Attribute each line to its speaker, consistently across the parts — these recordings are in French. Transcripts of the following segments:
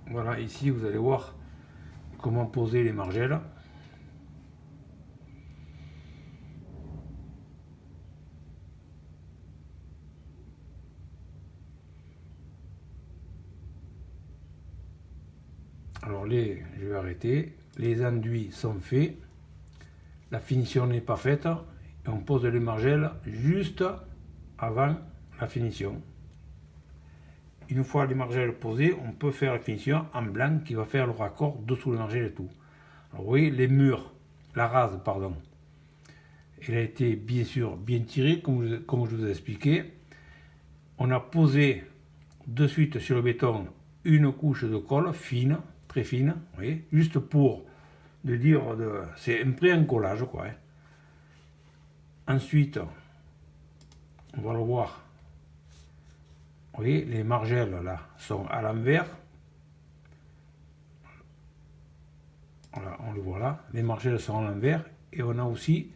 Speaker 1: Voilà, ici vous allez voir comment poser les margelles. Alors je vais arrêter. Les enduits sont faits. La finition n'est pas faite. Et on pose les margelles juste avant la finition. Une fois les margelles posées, on peut faire la finition en blanc qui va faire le raccord dessous les margelles et tout. Alors vous voyez, les murs, la rase, pardon, elle a été bien sûr bien tirée, comme je vous ai expliqué. On a posé de suite sur le béton une couche de colle fine, très fine, vous voyez, juste pour c'est un pré-encollage quoi. Ensuite, on va le voir. Vous voyez, les margelles là sont à l'envers. Voilà, on le voit là. Les margelles sont à l'envers. Et on a aussi,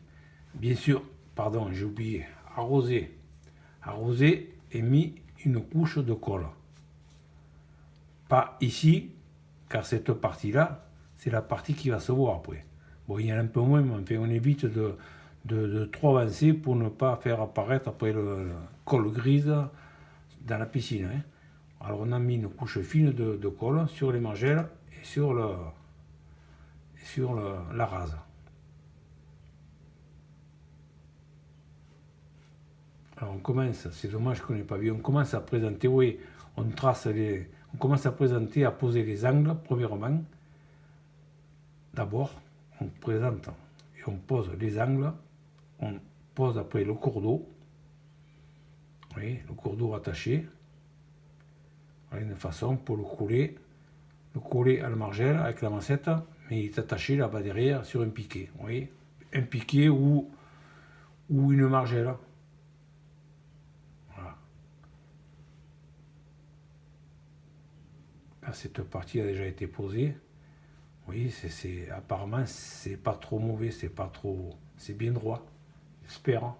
Speaker 1: bien sûr, pardon, j'ai oublié, arrosé et mis une couche de colle. Pas ici, car cette partie-là, c'est la partie qui va se voir après. Bon, il y en a un peu moins, mais enfin, on évite de trop avancer pour ne pas faire apparaître après le colle grise dans la piscine. Hein. Alors on a mis une couche fine de colle sur les margelles et sur la rase. Alors on commence, c'est dommage qu'on n'ait pas vu, on commence à présenter, oui, on commence à présenter, à poser les angles, premièrement. D'abord, on présente et on pose les angles, on pose après le cours d'eau, oui, le cours d'eau attaché, voilà une façon pour le coller à la margelle avec la mancette, mais il est attaché là-bas derrière sur un piquet, oui, un piquet ou une margelle. Voilà. Là, cette partie a déjà été posée. Oui, apparemment c'est pas trop mauvais, c'est bien droit. J'espère.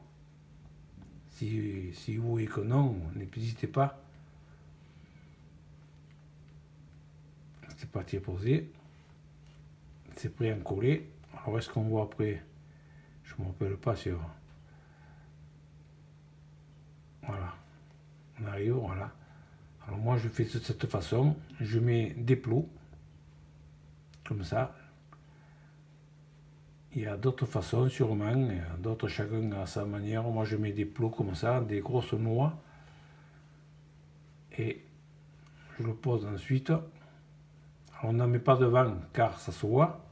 Speaker 1: Si vous voyez que non, n'hésitez pas. Cette partie est posée. C'est prêt à en coller. Alors est-ce qu'on voit après? Je ne me rappelle pas sur. Voilà. On arrive, voilà. Alors moi je fais de cette façon. Je mets des plots. Comme ça. Il y a d'autres façons sûrement, d'autres chacun à sa manière. Moi je mets des plots comme ça, des grosses noix. Et je le pose ensuite. Alors on n'en met pas devant car ça se voit.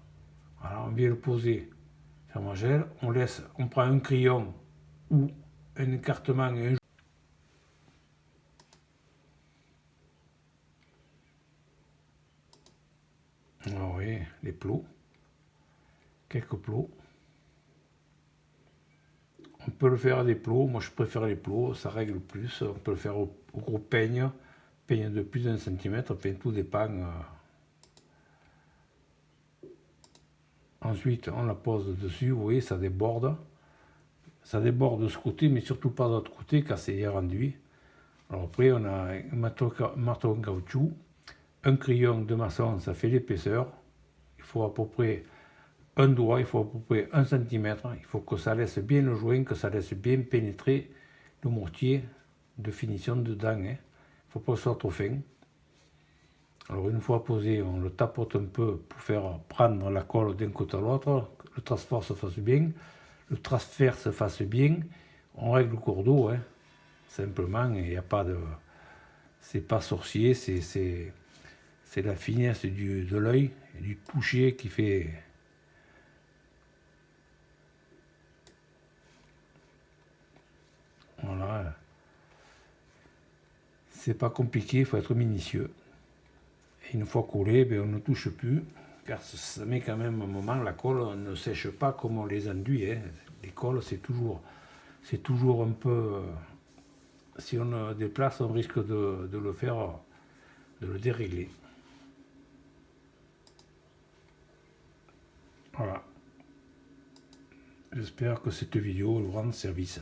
Speaker 1: Voilà, on vient le poser sur la margelle. On prend un crayon ou un écartement et un. Ah oui, les plots. Quelques plots. On peut le faire à des plots, moi je préfère les plots, ça règle plus. On peut le faire au gros peigne de plus d'un centimètre, enfin tout dépend. Ensuite on la pose dessus, vous voyez ça déborde. Ça déborde de ce côté, mais surtout pas de l'autre côté car c'est rendu. Alors après on a un marteau en caoutchouc, un crayon de maçon, ça fait l'épaisseur. Il faut à peu près un doigt, il faut à peu près 1 centimètre. Il faut que ça laisse bien le joint, que ça laisse bien pénétrer le mortier de finition dedans. Il ne faut pas que ce soit trop fin. Alors une fois posé, on le tapote un peu pour faire prendre la colle d'un côté à l'autre, le transfert se fasse bien. On règle le cours d'eau, simplement, il n'y a pas de. C'est pas sorcier, c'est la finesse de l'œil et du toucher qui fait. Voilà. C'est pas compliqué, il faut être minutieux. Et une fois collé, on ne touche plus, car ça met quand même un moment, la colle ne sèche pas comme on les enduit. Les colles, c'est toujours un peu. Si on déplace, on risque de le dérégler. Voilà. J'espère que cette vidéo vous rend service.